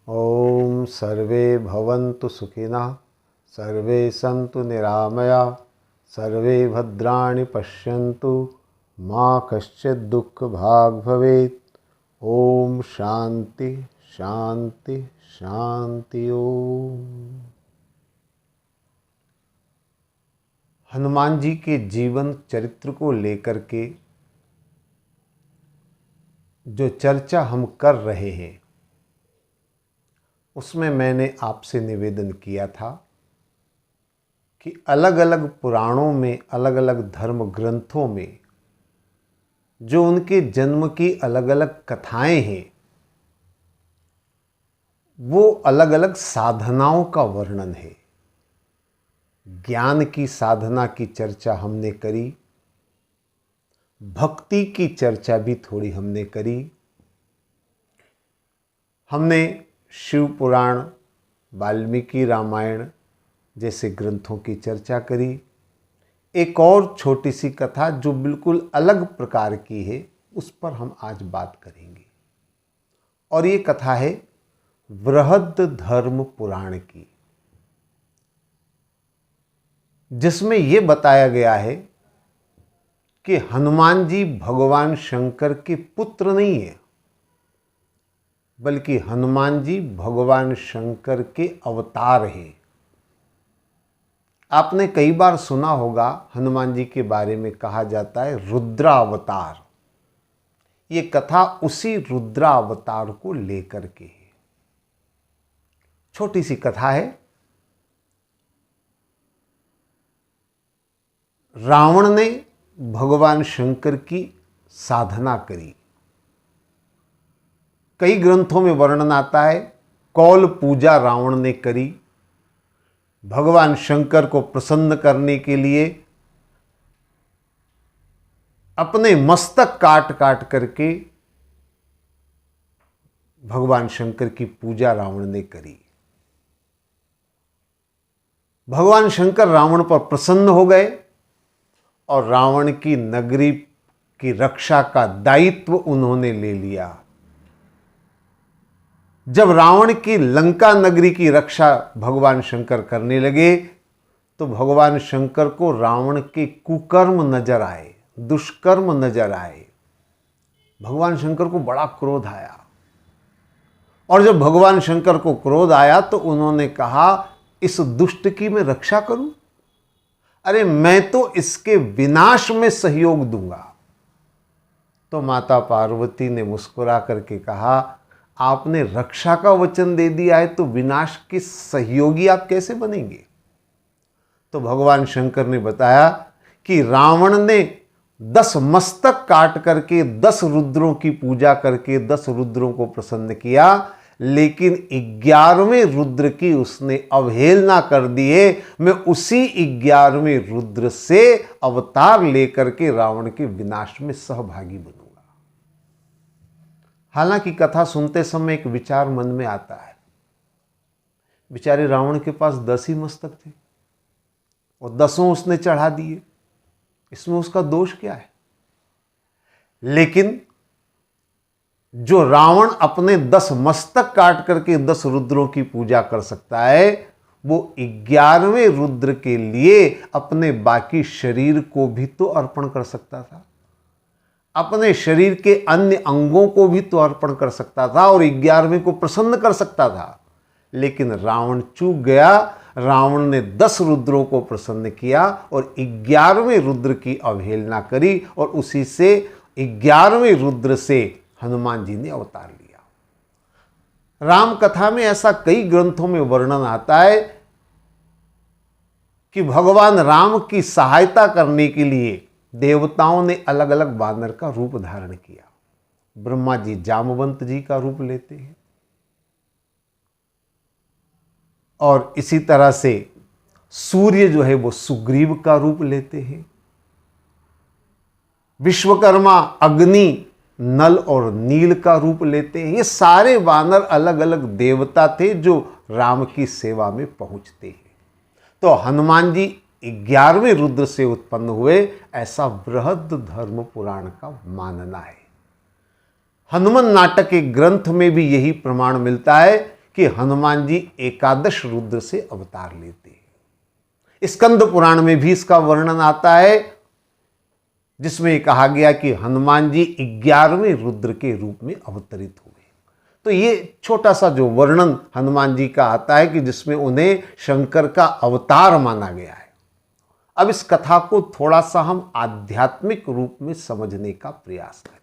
ओम सर्वे भवन्तु सुखिनः, सर्वे सन्तु निरामया, सर्वे भद्राणि पश्यन्तु, माँ कश्चित् दुःख भाग् भवेत्। ओम शांति शांति शांति। ओम। हनुमान जी के जीवन चरित्र को लेकर के जो चर्चा हम कर रहे हैं, उसमें मैंने आपसे निवेदन किया था कि अलग अलग पुराणों में, अलग अलग धर्म ग्रंथों में जो उनके जन्म की अलग अलग कथाएं हैं, वो अलग अलग साधनाओं का वर्णन है। ज्ञान की साधना की चर्चा हमने करी, भक्ति की चर्चा भी थोड़ी हमने करी। हमने शिव पुराण, वाल्मीकि रामायण जैसे ग्रंथों की चर्चा करी। एक और छोटी सी कथा जो बिल्कुल अलग प्रकार की है, उस पर हम आज बात करेंगे। और ये कथा है बृहद धर्म पुराण की, जिसमें यह बताया गया है कि हनुमान जी भगवान शंकर के पुत्र नहीं है, बल्कि हनुमान जी भगवान शंकर के अवतार हैं। आपने कई बार सुना होगा हनुमान जी के बारे में कहा जाता है रुद्रावतार। ये कथा उसी रुद्रावतार को लेकर के है। छोटी सी कथा है। रावण ने भगवान शंकर की साधना करी। कई ग्रंथों में वर्णन आता है कौल पूजा रावण ने करी। भगवान शंकर को प्रसन्न करने के लिए अपने मस्तक काट काट करके भगवान शंकर की पूजा रावण ने करी। भगवान शंकर रावण पर प्रसन्न हो गए और रावण की नगरी की रक्षा का दायित्व उन्होंने ले लिया। जब रावण की लंका नगरी की रक्षा भगवान शंकर करने लगे, तो भगवान शंकर को रावण के कुकर्म नजर आए, दुष्कर्म नजर आए। भगवान शंकर को बड़ा क्रोध आया। और जब भगवान शंकर को क्रोध आया तो उन्होंने कहा, इस दुष्ट की मैं रक्षा करूं? अरे मैं तो इसके विनाश में सहयोग दूंगा। तो माता पार्वती ने मुस्कुरा करके कहा, आपने रक्षा का वचन दे दिया है तो विनाश के सहयोगी आप कैसे बनेंगे? तो भगवान शंकर ने बताया कि रावण ने 10 मस्तक काट करके 10 रुद्रों की पूजा करके 10 रुद्रों को प्रसन्न किया, लेकिन 11वें रुद्र की उसने अवहेलना कर दिए। मैं उसी 11वें रुद्र से अवतार लेकर के रावण के विनाश में सहभागी बनूंगा। हालांकि कथा सुनते समय एक विचार मन में आता है, बेचारे रावण के पास 10 ही मस्तक थे और 10 उसने चढ़ा दिए, इसमें उसका दोष क्या है? लेकिन जो रावण अपने 10 मस्तक काट करके 10 रुद्रों की पूजा कर सकता है, वो 11वें रुद्र के लिए अपने बाकी शरीर को भी तो अर्पण कर सकता था, अपने शरीर के अन्य अंगों को भी तो अर्पण कर सकता था और 11वें को प्रसन्न कर सकता था। लेकिन रावण चूक गया। रावण ने 10 रुद्रों को प्रसन्न किया और 11वें रुद्र की अवहेलना करी और उसी से 11वें रुद्र से हनुमान जी ने अवतार लिया। राम कथा में ऐसा कई ग्रंथों में वर्णन आता है कि भगवान राम की सहायता करने के लिए देवताओं ने अलग अलग वानर का रूप धारण किया। ब्रह्मा जी जामवंत जी का रूप लेते हैं और इसी तरह से सूर्य जो है वो सुग्रीव का रूप लेते हैं। विश्वकर्मा अग्नि, नल और नील का रूप लेते हैं। ये सारे वानर अलग अलग देवता थे जो राम की सेवा में पहुंचते हैं। तो हनुमान जी 11वें रुद्र से उत्पन्न हुए, ऐसा बृहद धर्म पुराण का मानना है। हनुमान नाटक के ग्रंथ में भी यही प्रमाण मिलता है कि हनुमान जी एकादश रुद्र से अवतार लेते हैं। स्कंद पुराण में भी इसका वर्णन आता है, जिसमें कहा गया कि हनुमान जी 11वें रुद्र के रूप में अवतरित हुए। तो ये छोटा सा जो वर्णन हनुमान जी का आता है कि जिसमें उन्हें शंकर का अवतार माना गया है। अब इस कथा को थोड़ा सा हम आध्यात्मिक रूप में समझने का प्रयास करें।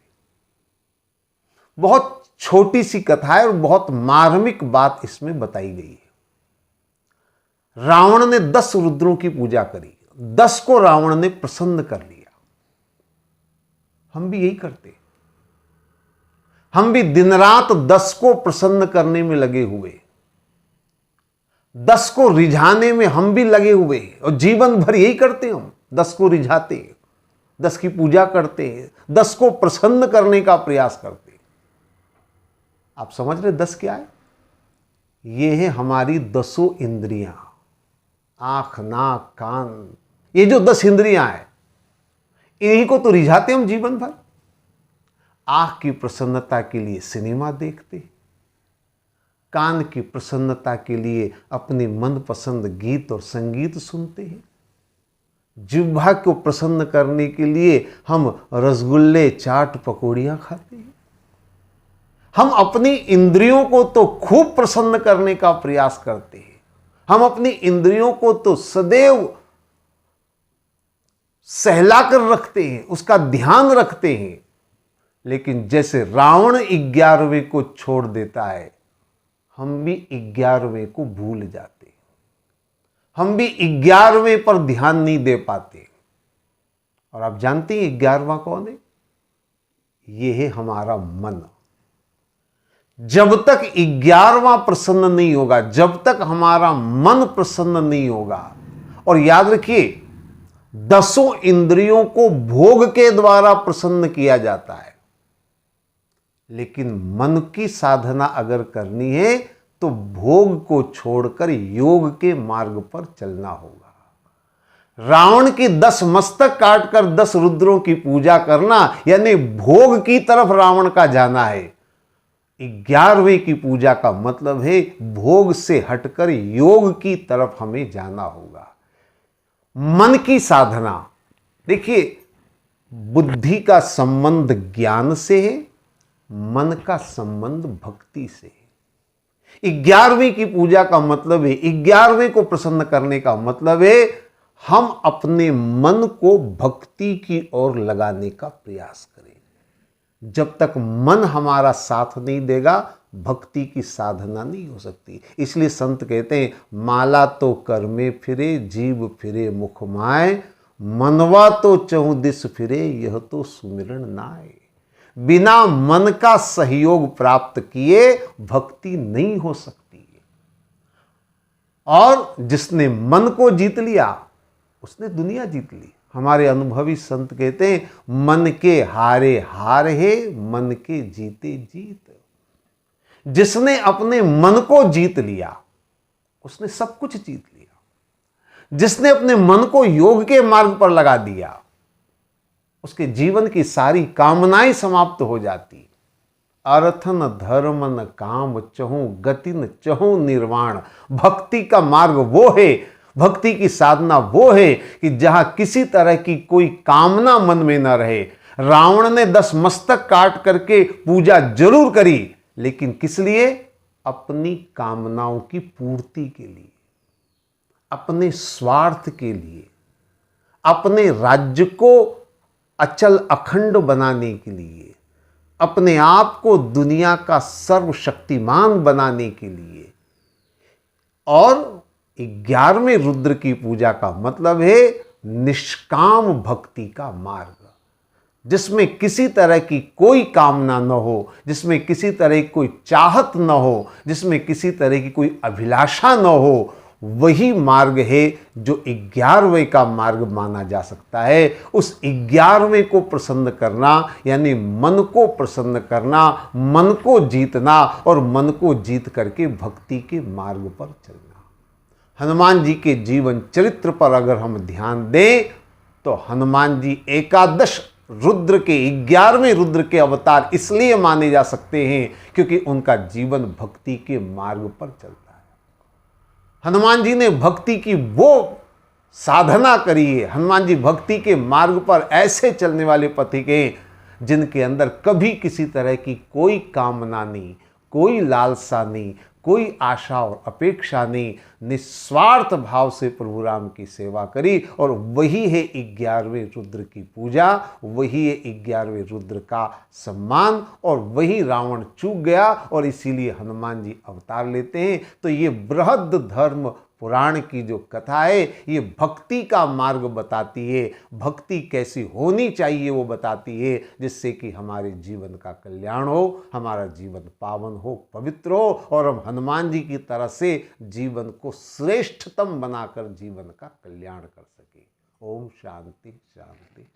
बहुत छोटी सी कथा है और बहुत मार्मिक बात इसमें बताई गई है। रावण ने 10 रुद्रों की पूजा करी, 10 को रावण ने प्रसन्न कर लिया। हम भी यही करते, हम भी दिन रात 10 को प्रसन्न करने में लगे हुए, 10 को रिझाने में हम भी लगे हुए हैं और जीवन भर यही करते हैं। हम 10 को रिझाते हैं, 10 की पूजा करते हैं, 10 को प्रसन्न करने का प्रयास करते हैं। आप समझ रहे 10 क्या है? ये है हमारी 10 इंद्रियां, आंख, नाक, कान, ये जो 10 इंद्रियां हैं, इन्हीं को तो रिझाते हम जीवन भर। आंख की प्रसन्नता के लिए सिनेमा देखते, कान की प्रसन्नता के लिए अपने मनपसंद गीत और संगीत सुनते हैं, जिह्वा को प्रसन्न करने के लिए हम रसगुल्ले, चाट, पकौड़ियां खाते हैं। हम अपनी इंद्रियों को तो खूब प्रसन्न करने का प्रयास करते हैं, हम अपनी इंद्रियों को तो सदैव सहला कर रखते हैं, उसका ध्यान रखते हैं। लेकिन जैसे रावण 11वें को छोड़ देता है, हम भी 11वें को भूल जाते हैं, हम भी 11वें पर ध्यान नहीं दे पाते। और आप जानते हैं 11वां कौन है? यह है हमारा मन। जब तक 11वां प्रसन्न नहीं होगा, जब तक हमारा मन प्रसन्न नहीं होगा, और याद रखिए 10 इंद्रियों को भोग के द्वारा प्रसन्न किया जाता है, लेकिन मन की साधना अगर करनी है तो भोग को छोड़कर योग के मार्ग पर चलना होगा। रावण की 10 मस्तक काटकर 10 रुद्रों की पूजा करना यानी भोग की तरफ रावण का जाना है। 11वें की पूजा का मतलब है भोग से हटकर योग की तरफ हमें जाना होगा। मन की साधना, देखिए बुद्धि का संबंध ज्ञान से है, मन का संबंध भक्ति से है। 11वें की पूजा का मतलब है, 11वें को प्रसन्न करने का मतलब है हम अपने मन को भक्ति की ओर लगाने का प्रयास करें। जब तक मन हमारा साथ नहीं देगा, भक्ति की साधना नहीं हो सकती। इसलिए संत कहते हैं, माला तो कर में फिरे, जीव फिरे मुख माय, मनवा तो चहुदिस फिरे, यह तो सुमिरन नाय। बिना मन का सहयोग प्राप्त किए भक्ति नहीं हो सकती। और जिसने मन को जीत लिया उसने दुनिया जीत ली। हमारे अनुभवी संत कहते हैं, मन के हारे हार है, मन के जीते जीत। जिसने अपने मन को जीत लिया उसने सब कुछ जीत लिया। जिसने अपने मन को योग के मार्ग पर लगा दिया उसके जीवन की सारी कामनाएं समाप्त हो जाती। अर्थ न धर्म न काम चहूं, गति न चहूं निर्वाण। भक्ति का मार्ग वो है, भक्ति की साधना वो है कि जहां किसी तरह की कोई कामना मन में न रहे। रावण ने 10 मस्तक काट करके पूजा जरूर करी, लेकिन किस लिए? अपनी कामनाओं की पूर्ति के लिए, अपने स्वार्थ के लिए, अपने राज्य को अचल अखंड बनाने के लिए, अपने आप को दुनिया का सर्वशक्तिमान बनाने के लिए। और 11वें रुद्र की पूजा का मतलब है निष्काम भक्ति का मार्ग, जिसमें किसी तरह की कोई कामना न हो, जिसमें किसी तरह की कोई चाहत न हो, जिसमें किसी तरह की कोई अभिलाषा न हो। वही मार्ग है जो 11वें का मार्ग माना जा सकता है। उस 11वें को प्रसन्न करना यानी मन को प्रसन्न करना, मन को जीतना और मन को जीत करके भक्ति के मार्ग पर चलना। हनुमान जी के जीवन चरित्र पर अगर हम ध्यान दें तो हनुमान जी एकादश रुद्र के 11वें रुद्र के अवतार इसलिए माने जा सकते हैं क्योंकि उनका जीवन भक्ति के मार्ग पर चलता है। हनुमान जी ने भक्ति की वो साधना करी है, हनुमान जी भक्ति के मार्ग पर ऐसे चलने वाले पथिक हैं जिनके अंदर कभी किसी तरह की कोई कामना नहीं, कोई लालसा नहीं, कोई आशा और अपेक्षा नहीं, निस्वार्थ भाव से प्रभु राम की सेवा करी। और वही है 11वें रुद्र की पूजा, वही है 11वें रुद्र का सम्मान, और वही रावण चूक गया और इसीलिए हनुमान जी अवतार लेते हैं। तो ये बृहद धर्म पुराण की जो कथा है ये भक्ति का मार्ग बताती है, भक्ति कैसी होनी चाहिए वो बताती है, जिससे कि हमारे जीवन का कल्याण हो, हमारा जीवन पावन हो, पवित्र हो, और हम हनुमान जी की तरह से जीवन को श्रेष्ठतम बनाकर जीवन का कल्याण कर सके। ओम शांति शांति।